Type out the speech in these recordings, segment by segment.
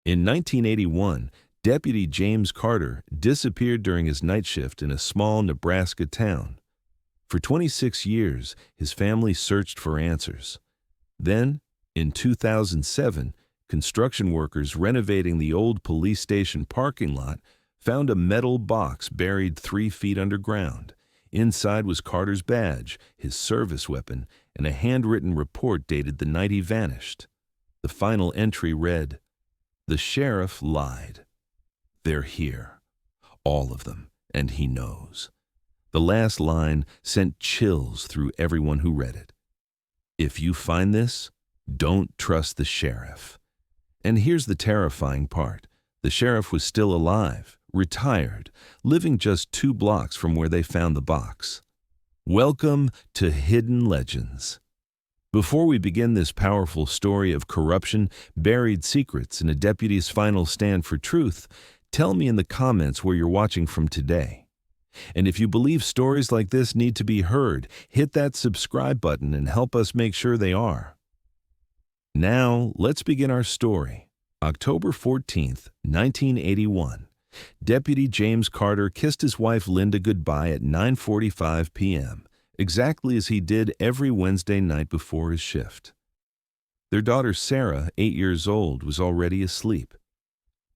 In 1981, Deputy James Carter disappeared during his night shift in a small Nebraska town. For 26 years, his family searched for answers. Then, in 2007, construction workers renovating the old police station parking lot found a metal box buried 3 feet underground. Inside was Carter's badge, his service weapon, and a handwritten report dated the night he vanished. The final entry read, "The sheriff lied. They're here. All of them, and he knows." The last line sent chills through everyone who read it. If you find this, don't trust the sheriff. And here's the terrifying part. The sheriff was still alive, retired, living just 2 blocks from where they found the box. Welcome to Hidden Legends. Before we begin this powerful story of corruption, buried secrets, and a deputy's final stand for truth, tell me in the comments where you're watching from today. And if you believe stories like this need to be heard, hit that subscribe button and help us make sure they are. Now, let's begin our story. October 14th, 1981. Deputy James Carter kissed his wife Linda goodbye at 9:45 p.m., exactly as he did every Wednesday night before his shift. Their daughter Sarah, 8 years old, was already asleep.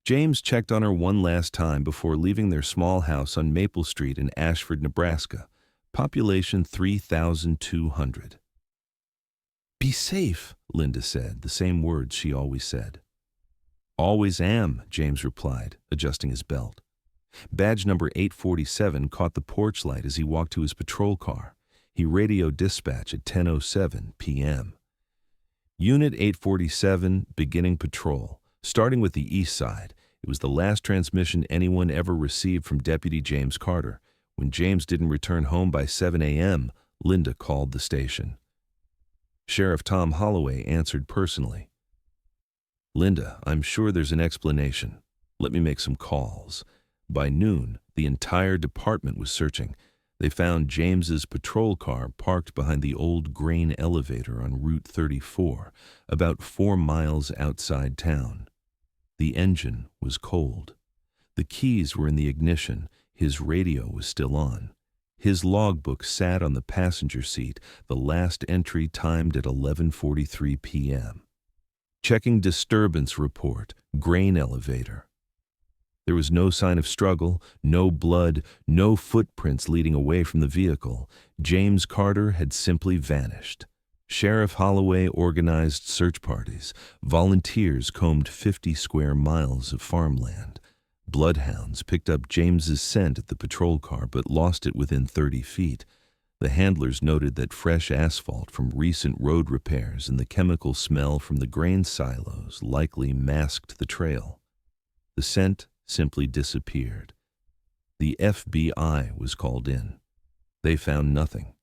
James checked on her one last time before leaving their small house on Maple Street in Ashford, Nebraska, population 3,200. "Be safe," Linda said, the same words she always said. "Always am," James replied, adjusting his belt. Badge number 847 caught the porch light as he walked to his patrol car. He radioed dispatch at 10:07 p.m. Unit 847 beginning patrol. Starting with the east side, it was the last transmission anyone ever received from Deputy James Carter. When James didn't return home by 7 a.m., Linda called the station. Sheriff Tom Holloway answered personally. "Linda, I'm sure there's an explanation. Let me make some calls." By noon, the entire department was searching. They found James's patrol car parked behind the old grain elevator on Route 34, about 4 miles outside town. The engine was cold. The keys were in the ignition. His radio was still on. His logbook sat on the passenger seat, the last entry timed at 11:43 p.m. Checking disturbance report, grain elevator. There was no sign of struggle, no blood, no footprints leading away from the vehicle. James Carter had simply vanished. Sheriff Holloway organized search parties. Volunteers combed 50 square miles of farmland. Bloodhounds picked up James's scent at the patrol car but lost it within 30 feet. The handlers noted that fresh asphalt from recent road repairs and the chemical smell from the grain silos likely masked the trail. The scent simply disappeared. The FBI was called in. They found nothing.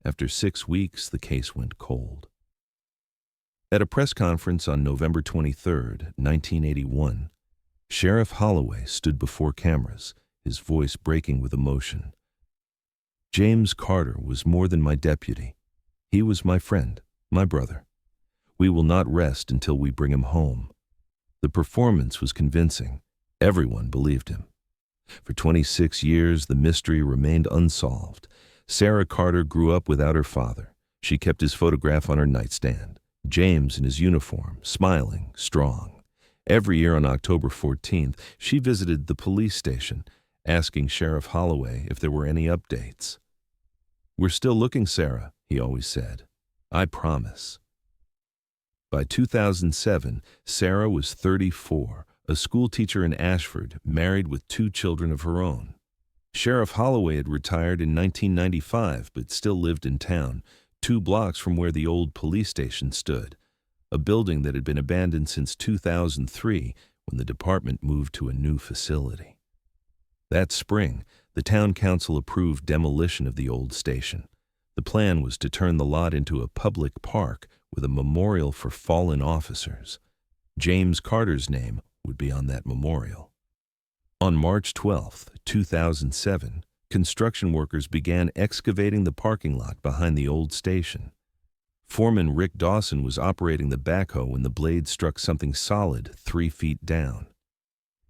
After 6 weeks, the case went cold. At a press conference on November 23, 1981, Sheriff Holloway stood before cameras, his voice breaking with emotion. "James Carter was more than my deputy. He was my friend, my brother. We will not rest until we bring him home." The performance was convincing. Everyone believed him. For 26 years, the mystery remained unsolved. Sarah Carter grew up without her father. She kept his photograph on her nightstand. James in his uniform, smiling, strong. Every year on October 14th, she visited the police station, asking Sheriff Holloway if there were any updates. "We're still looking, Sarah," he always said. "I promise." By 2007, Sarah was 34, a schoolteacher in Ashford, married with 2 children of her own. Sheriff Holloway had retired in 1995 but still lived in town, 2 blocks from where the old police station stood, a building that had been abandoned since 2003 when the department moved to a new facility. That spring, the town council approved demolition of the old station. The plan was to turn the lot into a public park with a memorial for fallen officers. James Carter's name would be on that memorial. On March 12, 2007, construction workers began excavating the parking lot behind the old station. Foreman Rick Dawson was operating the backhoe when the blade struck something solid 3 feet down.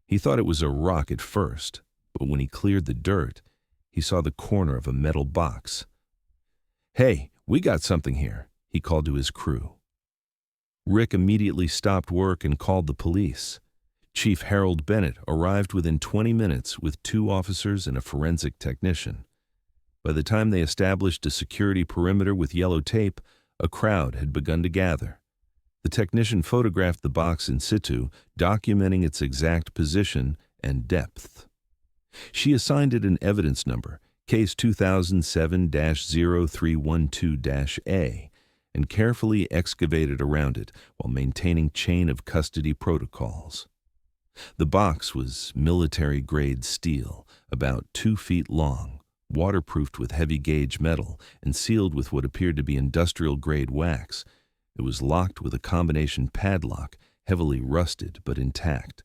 He thought it was a rock at first, but when he cleared the dirt, he saw the corner of a metal box. "Hey, we got something here," he called to his crew. Rick immediately stopped work and called the police. Chief Harold Bennett arrived within 20 minutes with 2 officers and a forensic technician. By the time they established a security perimeter with yellow tape, a crowd had begun to gather. The technician photographed the box in situ, documenting its exact position and depth. She assigned it an evidence number, case 2007-0312-A, and carefully excavated around it while maintaining chain of custody protocols. The box was military-grade steel, about 2 feet long, waterproofed with heavy-gauge metal and sealed with what appeared to be industrial-grade wax. It was locked with a combination padlock, heavily rusted but intact.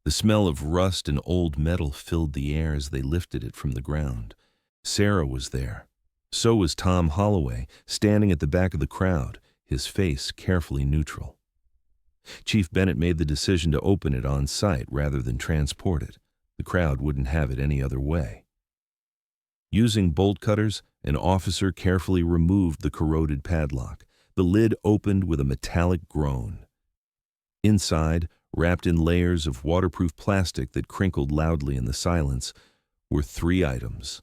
The smell of rust and old metal filled the air as they lifted it from the ground. Sarah was there. So was Tom Holloway, standing at the back of the crowd, his face carefully neutral. Chief Bennett made the decision to open it on site rather than transport it. The crowd wouldn't have it any other way. Using bolt cutters, an officer carefully removed the corroded padlock. The lid opened with a metallic groan. Inside, wrapped in layers of waterproof plastic that crinkled loudly in the silence, were 3 items.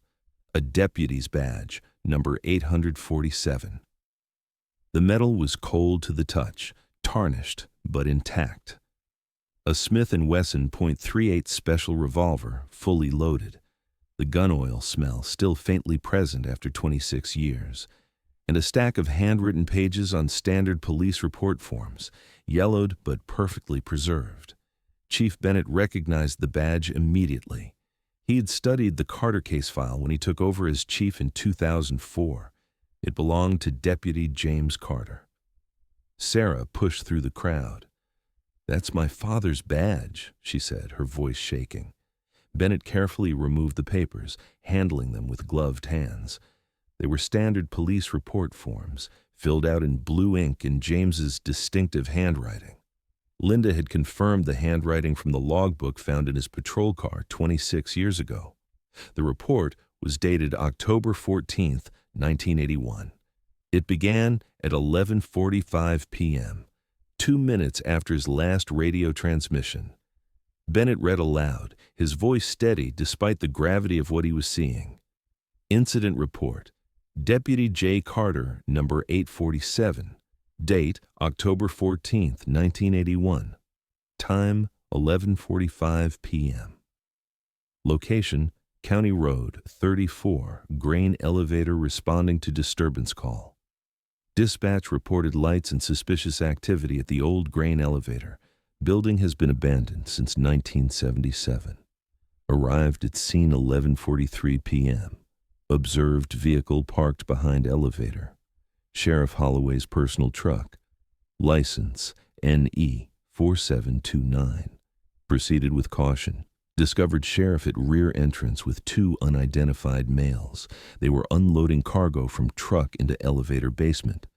A deputy's badge, number 847. The metal was cold to the touch, tarnished but intact. A Smith & Wesson .38 special revolver, fully loaded. The gun oil smell still faintly present after 26 years. And a stack of handwritten pages on standard police report forms, yellowed but perfectly preserved. Chief Bennett recognized the badge immediately. He had studied the Carter case file when he took over as chief in 2004. It belonged to Deputy James Carter. Sarah pushed through the crowd. "That's my father's badge," she said, her voice shaking. Bennett carefully removed the papers, handling them with gloved hands. They were standard police report forms, filled out in blue ink in James's distinctive handwriting. Linda had confirmed the handwriting from the logbook found in his patrol car 26 years ago. The report was dated October 14, 1981. It began at 11:45 p.m., 2 minutes after his last radio transmission. Bennett read aloud, his voice steady despite the gravity of what he was seeing. Incident report. Deputy J. Carter, number 847. Date, October 14, 1981. Time, 11:45 p.m. Location, County Road 34, grain elevator responding to disturbance call. Dispatch reported lights and suspicious activity at the old grain elevator. Building has been abandoned since 1977. Arrived at scene 11:43 p.m. Observed vehicle parked behind elevator. Sheriff Holloway's personal truck. License NE 4729. Proceeded with caution. Discovered sheriff at rear entrance with 2 unidentified males. They were unloading cargo from truck into elevator basement.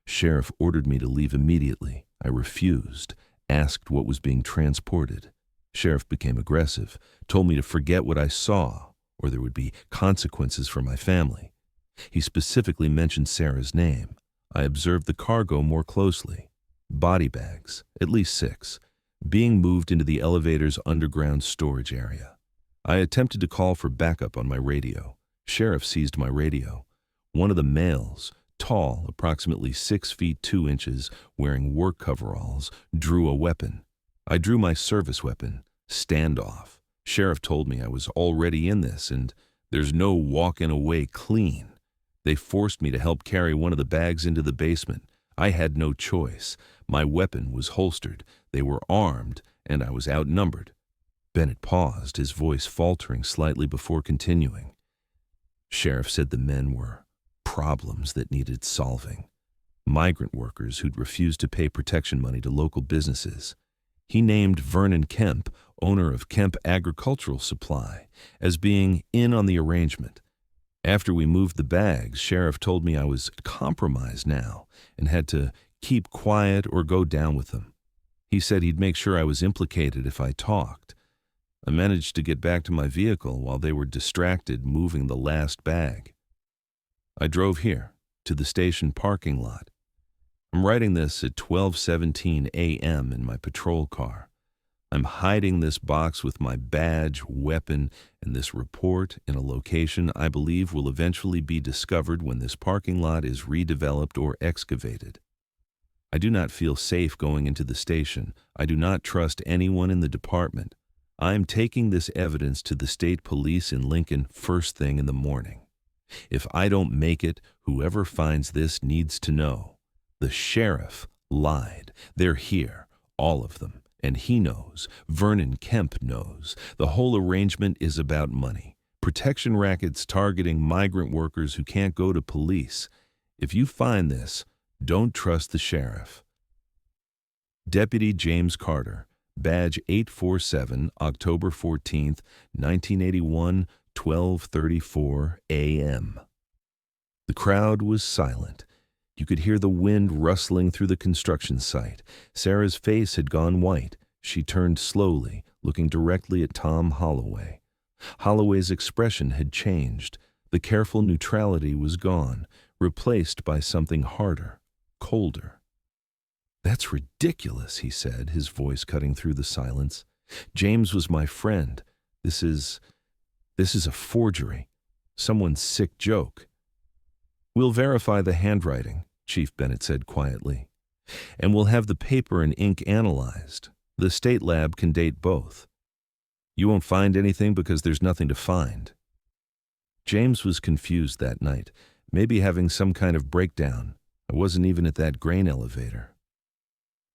Sheriff ordered me to leave immediately. I refused. Asked what was being transported. Sheriff became aggressive. Told me to forget what I saw, or there would be consequences for my family. He specifically mentioned Sarah's name. I observed the cargo more closely. Body bags, at least 6, being moved into the elevator's underground storage area. I attempted to call for backup on my radio. Sheriff seized my radio. One of the males, tall, approximately 6 feet 2 inches, wearing work coveralls, drew a weapon. I drew my service weapon, standoff. Sheriff told me I was already in this and there's no walking away clean. They forced me to help carry one of the bags into the basement. I had no choice. My weapon was holstered. They were armed, and I was outnumbered. Bennett paused, his voice faltering slightly before continuing. Sheriff said the men were problems that needed solving. Migrant workers who'd refused to pay protection money to local businesses. He named Vernon Kemp, owner of Kemp Agricultural Supply, as being in on the arrangement. After we moved the bags, Sheriff told me I was compromised now and had to keep quiet or go down with them. He said he'd make sure I was implicated if I talked. I managed to get back to my vehicle while they were distracted moving the last bag. I drove here, to the station parking lot. I'm writing this at 12:17 a.m. in my patrol car. I'm hiding this box with my badge, weapon, and this report in a location I believe will eventually be discovered when this parking lot is redeveloped or excavated. I do not feel safe going into the station. I do not trust anyone in the department. I am taking this evidence to the state police in Lincoln first thing in the morning. If I don't make it, whoever finds this needs to know. The sheriff lied. They're here, all of them. And he knows. Vernon Kemp knows. The whole arrangement is about money. Protection rackets targeting migrant workers who can't go to police. If you find this, don't trust the sheriff. Deputy James Carter, Badge 847, October 14th, 1981, 12:34 a.m. The crowd was silent. You could hear the wind rustling through the construction site. Sarah's face had gone white. She turned slowly, looking directly at Tom Holloway. Holloway's expression had changed. The careful neutrality was gone, replaced by something harder, colder. "That's ridiculous," he said, his voice cutting through the silence. "James was my friend. This is a forgery. Someone's sick joke." "We'll verify the handwriting," Chief Bennett said quietly. "And we'll have the paper and ink analyzed. The state lab can date both. You won't find anything because there's nothing to find." James was confused that night, maybe having some kind of breakdown. I wasn't even at that grain elevator.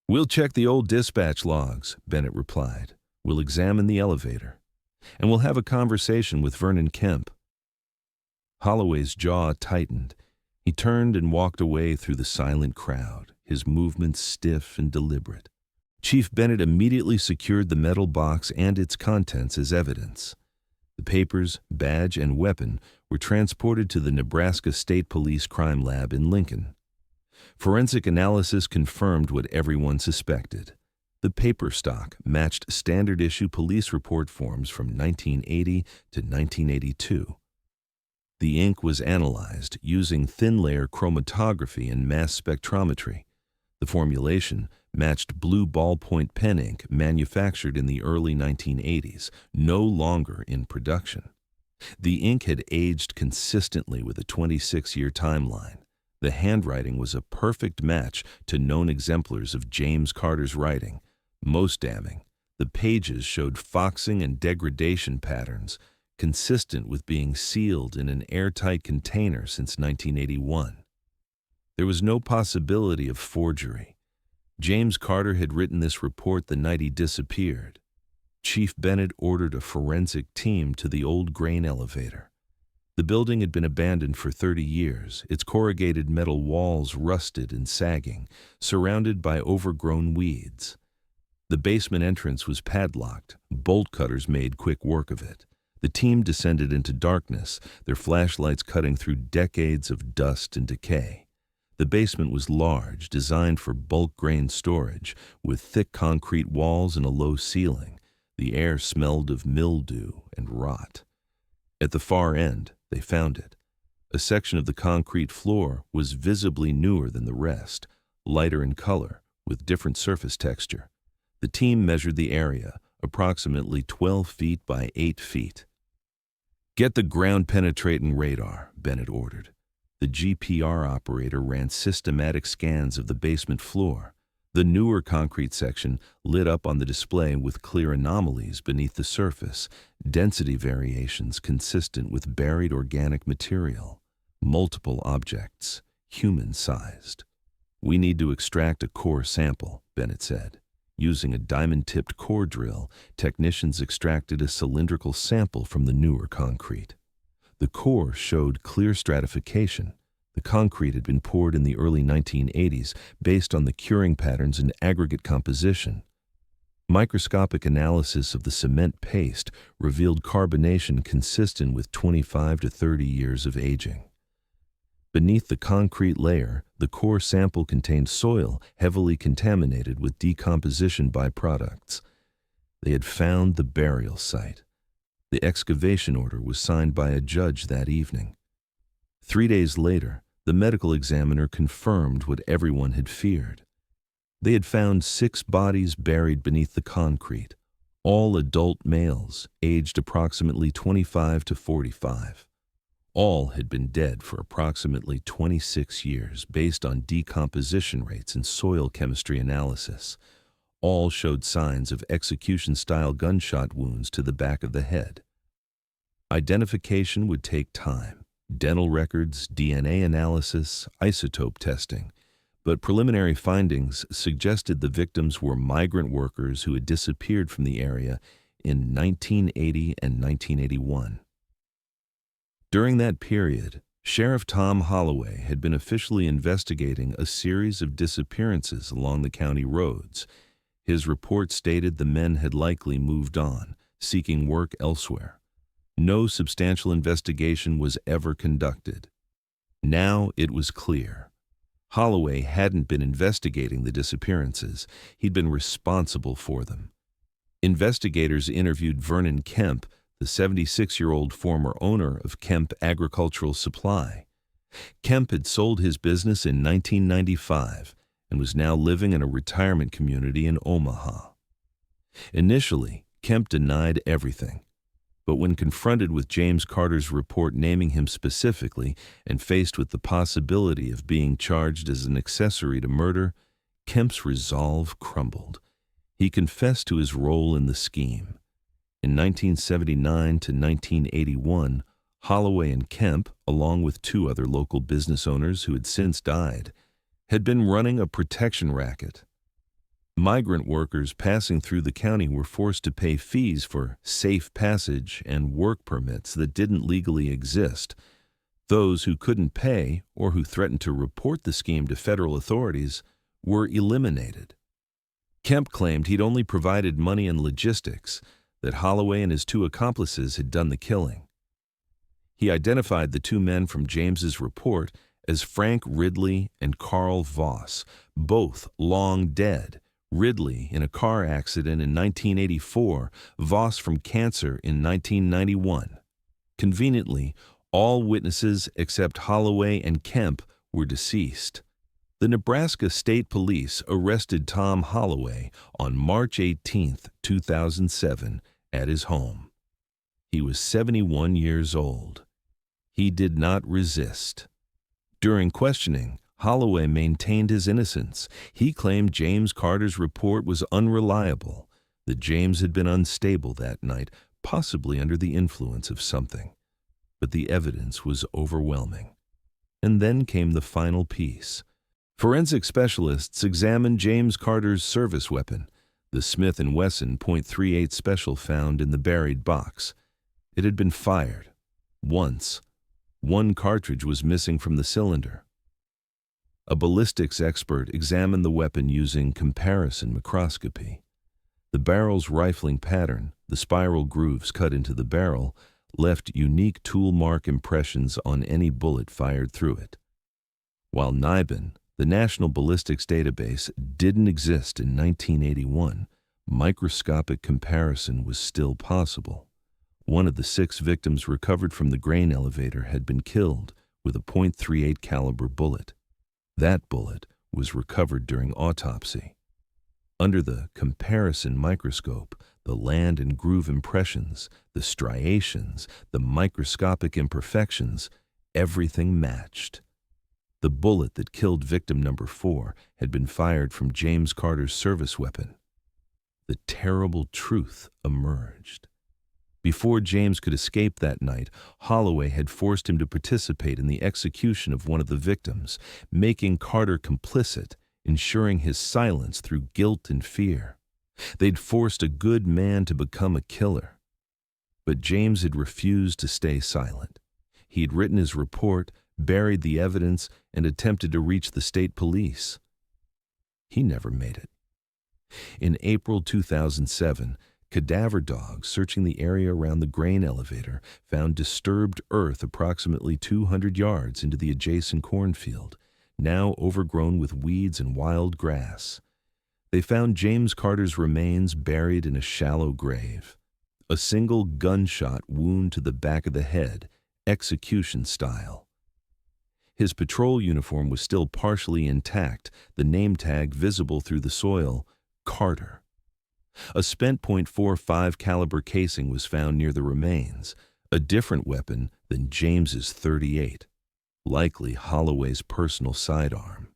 "We'll check the old dispatch logs," Bennett replied. "We'll examine the elevator. And we'll have a conversation with Vernon Kemp." Holloway's jaw tightened. He turned and walked away through the silent crowd, his movements stiff and deliberate. Chief Bennett immediately secured the metal box and its contents as evidence. The papers, badge, and weapon were transported to the Nebraska State Police Crime Lab in Lincoln. Forensic analysis confirmed what everyone suspected. The paper stock matched standard-issue police report forms from 1980 to 1982. The ink was analyzed using thin-layer chromatography and mass spectrometry. The formulation matched blue ballpoint pen ink manufactured in the early 1980s, no longer in production. The ink had aged consistently with a 26-year timeline. The handwriting was a perfect match to known exemplars of James Carter's writing. Most damning, the pages showed foxing and degradation patterns, consistent with being sealed in an airtight container since 1981. There was no possibility of forgery. James Carter had written this report the night he disappeared. Chief Bennett ordered a forensic team to the old grain elevator. The building had been abandoned for 30 years, its corrugated metal walls rusted and sagging, surrounded by overgrown weeds. The basement entrance was padlocked. Bolt cutters made quick work of it. The team descended into darkness, their flashlights cutting through decades of dust and decay. The basement was large, designed for bulk grain storage, with thick concrete walls and a low ceiling. The air smelled of mildew and rot. At the far end, they found it. A section of the concrete floor was visibly newer than the rest, lighter in color, with different surface texture. The team measured the area, approximately 12 feet by 8 feet. "Get the ground-penetrating radar," Bennett ordered. The GPR operator ran systematic scans of the basement floor. The newer concrete section lit up on the display with clear anomalies beneath the surface, density variations consistent with buried organic material, multiple objects, human-sized. "We need to extract a core sample," Bennett said. Using a diamond-tipped core drill, technicians extracted a cylindrical sample from the newer concrete. The core showed clear stratification. The concrete had been poured in the early 1980s based on the curing patterns and aggregate composition. Microscopic analysis of the cement paste revealed carbonation consistent with 25 to 30 years of aging. Beneath the concrete layer, the core sample contained soil heavily contaminated with decomposition byproducts. They had found the burial site. The excavation order was signed by a judge that evening. 3 days later, the medical examiner confirmed what everyone had feared. They had found 6 bodies buried beneath the concrete, all adult males, aged approximately 25 to 45. All had been dead for approximately 26 years based on decomposition rates and soil chemistry analysis. All showed signs of execution-style gunshot wounds to the back of the head. Identification would take time: dental records, DNA analysis, isotope testing. But preliminary findings suggested the victims were migrant workers who had disappeared from the area in 1980 and 1981. During that period, Sheriff Tom Holloway had been officially investigating a series of disappearances along the county roads. His report stated the men had likely moved on, seeking work elsewhere. No substantial investigation was ever conducted. Now it was clear. Holloway hadn't been investigating the disappearances. He'd been responsible for them. Investigators interviewed Vernon Kemp, the 76-year-old former owner of Kemp Agricultural Supply. Kemp had sold his business in 1995 and was now living in a retirement community in Omaha. Initially, Kemp denied everything. But when confronted with James Carter's report naming him specifically and faced with the possibility of being charged as an accessory to murder, Kemp's resolve crumbled. He confessed to his role in the scheme. In 1979 to 1981, Holloway and Kemp, along with 2 other local business owners who had since died, had been running a protection racket. Migrant workers passing through the county were forced to pay fees for safe passage and work permits that didn't legally exist. Those who couldn't pay or who threatened to report the scheme to federal authorities were eliminated. Kemp claimed he'd only provided money and logistics, that Holloway and his 2 accomplices had done the killing. He identified the 2 men from James's report as Frank Ridley and Carl Voss, both long dead. Ridley in a car accident in 1984, Voss from cancer in 1991. Conveniently, all witnesses except Holloway and Kemp were deceased. The Nebraska State Police arrested Tom Holloway on March 18, 2007, at his home. He was 71 years old. He did not resist. During questioning, Holloway maintained his innocence. He claimed James Carter's report was unreliable, that James had been unstable that night, possibly under the influence of something. But the evidence was overwhelming. And then came the final piece. Forensic specialists examined James Carter's service weapon, the Smith & Wesson .38 Special found in the buried box. It had been fired. Once. 1 cartridge was missing from the cylinder. A ballistics expert examined the weapon using comparison microscopy. The barrel's rifling pattern, the spiral grooves cut into the barrel, left unique tool mark impressions on any bullet fired through it. While NIBIN, the National Ballistics Database, didn't exist in 1981, microscopic comparison was still possible. One of the 6 victims recovered from the grain elevator had been killed with a .38 caliber bullet. That bullet was recovered during autopsy. Under the comparison microscope, the land and groove impressions, the striations, the microscopic imperfections, everything matched. The bullet that killed victim number 4 had been fired from James Carter's service weapon. The terrible truth emerged. Before James could escape that night, Holloway had forced him to participate in the execution of one of the victims, making Carter complicit, ensuring his silence through guilt and fear. They'd forced a good man to become a killer. But James had refused to stay silent. He'd written his report, buried the evidence, and attempted to reach the state police. He never made it. In April 2007, cadaver dogs searching the area around the grain elevator found disturbed earth approximately 200 yards into the adjacent cornfield, now overgrown with weeds and wild grass. They found James Carter's remains buried in a shallow grave. A single gunshot wound to the back of the head, execution style. His patrol uniform was still partially intact, the name tag visible through the soil, Carter. A spent .45 caliber casing was found near the remains, a different weapon than James's .38, likely Holloway's personal sidearm.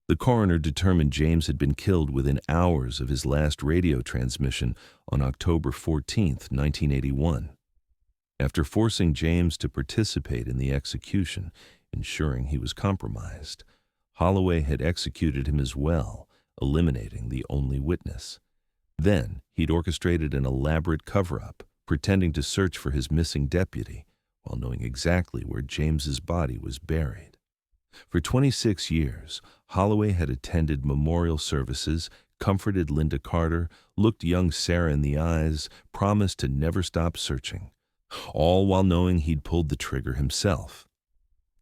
The coroner determined James had been killed within hours of his last radio transmission on October 14, 1981. After forcing James to participate in the execution, ensuring he was compromised, Holloway had executed him as well, eliminating the only witness. Then, he'd orchestrated an elaborate cover-up, pretending to search for his missing deputy, while knowing exactly where James's body was buried. For 26 years, Holloway had attended memorial services, comforted Linda Carter, looked young Sarah in the eyes, promised to never stop searching, all while knowing he'd pulled the trigger himself.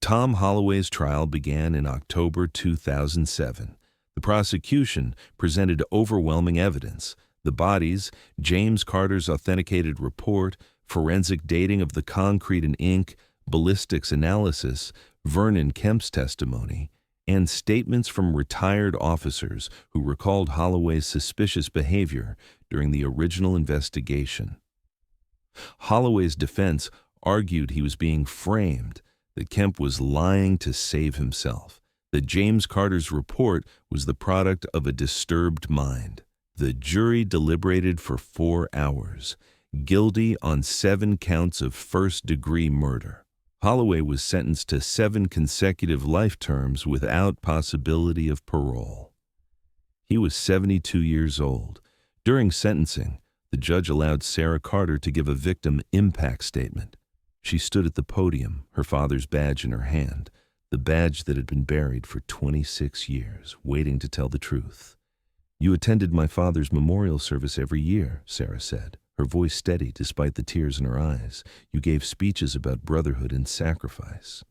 Tom Holloway's trial began in October 2007. The prosecution presented overwhelming evidence. The bodies, James Carter's authenticated report, forensic dating of the concrete and ink, ballistics analysis, Vernon Kemp's testimony, and statements from retired officers who recalled Holloway's suspicious behavior during the original investigation. Holloway's defense argued he was being framed, that Kemp was lying to save himself, that James Carter's report was the product of a disturbed mind. The jury deliberated for 4 hours, guilty on 7 counts of first-degree murder. Holloway was sentenced to 7 consecutive life terms without possibility of parole. He was 72 years old. During sentencing, the judge allowed Sarah Carter to give a victim impact statement. She stood at the podium, her father's badge in her hand, the badge that had been buried for 26 years, waiting to tell the truth. "You attended my father's memorial service every year," Sarah said, her voice steady despite the tears in her eyes. "You gave speeches about brotherhood and sacrifice.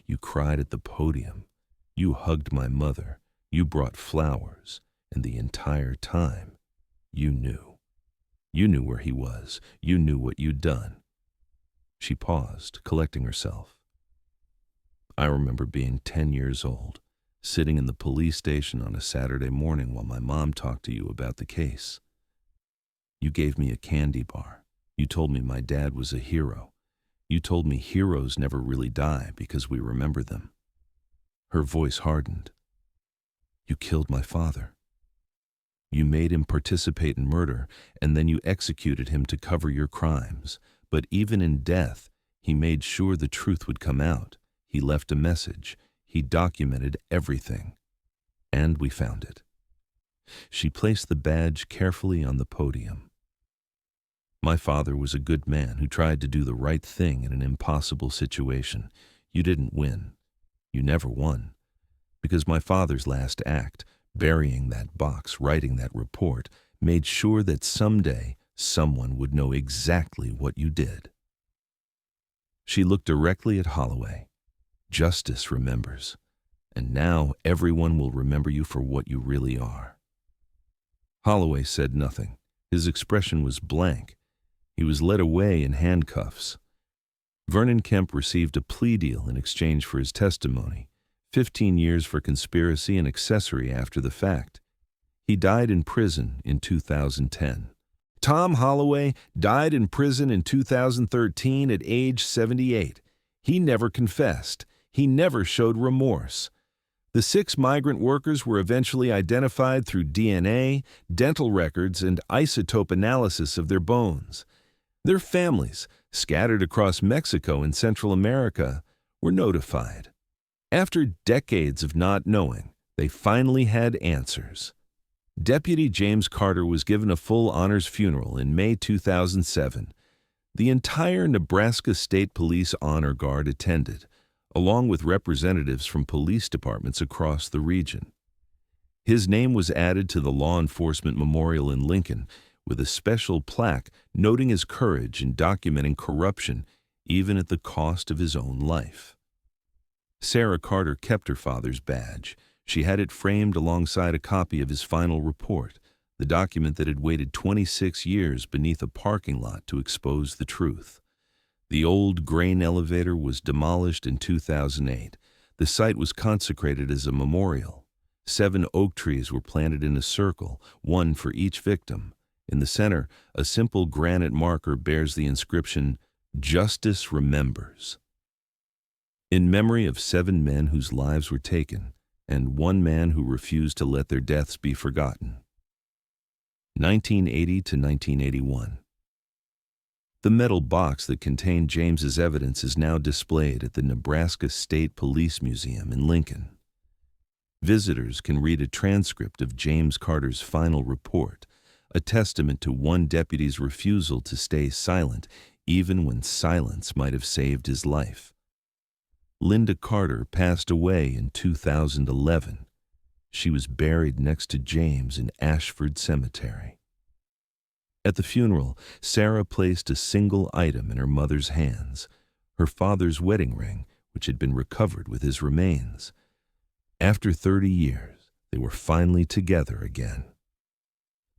You cried at the podium. You hugged my mother. You brought flowers. And the entire time, you knew. You knew where he was. You knew what you'd done." She paused, collecting herself. "I remember being 10 years old, sitting in the police station on a Saturday morning while my mom talked to you about the case. You gave me a candy bar. You told me my dad was a hero. You told me heroes never really die because we remember them." Her voice hardened. "You killed my father. You made him participate in murder, and then you executed him to cover your crimes. But even in death, he made sure the truth would come out. He left a message. He documented everything. And we found it." She placed the badge carefully on the podium. "My father was a good man who tried to do the right thing in an impossible situation. You didn't win. You never won. Because my father's last act, burying that box, writing that report, made sure that someday someone would know exactly what you did." She looked directly at Holloway. "Justice remembers. And now everyone will remember you for what you really are." Holloway said nothing. His expression was blank. He was led away in handcuffs. Vernon Kemp received a plea deal in exchange for his testimony, 15 years for conspiracy and accessory after the fact. He died in prison in 2010. Tom Holloway died in prison in 2013 at age 78. He never confessed. He never showed remorse. The 6 migrant workers were eventually identified through DNA, dental records, and isotope analysis of their bones. Their families, scattered across Mexico and Central America, were notified. After decades of not knowing, they finally had answers. Deputy James Carter was given a full honors funeral in May 2007. The entire Nebraska State Police Honor Guard attended, along with representatives from police departments across the region. His name was added to the law enforcement memorial in Lincoln with a special plaque noting his courage in documenting corruption even at the cost of his own life. Sarah Carter kept her father's badge. She had it framed alongside a copy of his final report, the document that had waited 26 years beneath a parking lot to expose the truth. The old grain elevator was demolished in 2008. The site was consecrated as a memorial. 7 oak trees were planted in a circle, one for each victim. In the center, a simple granite marker bears the inscription, "Justice Remembers." In memory of 7 men whose lives were taken, and 1 man who refused to let their deaths be forgotten. 1980 to 1981. The metal box that contained James's evidence is now displayed at the Nebraska State Police Museum in Lincoln. Visitors can read a transcript of James Carter's final report, a testament to one deputy's refusal to stay silent even when silence might have saved his life. Linda Carter passed away in 2011. She was buried next to James in Ashford Cemetery. At the funeral, Sarah placed a single item in her mother's hands, her father's wedding ring, which had been recovered with his remains. After 30 years, they were finally together again.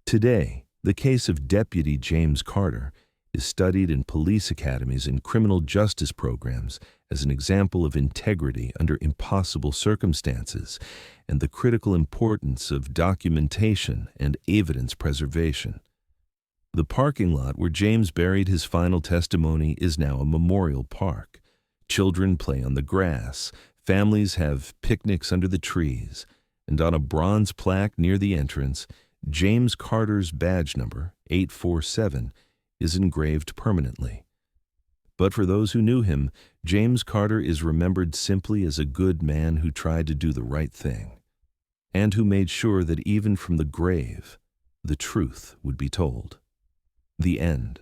Today, the case of Deputy James Carter is studied in police academies and criminal justice programs as an example of integrity under impossible circumstances and the critical importance of documentation and evidence preservation. The parking lot where James buried his final testimony is now a memorial park. Children play on the grass, families have picnics under the trees, and on a bronze plaque near the entrance, James Carter's badge number, 847, is engraved permanently. But for those who knew him, James Carter is remembered simply as a good man who tried to do the right thing, and who made sure that even from the grave, the truth would be told. The end.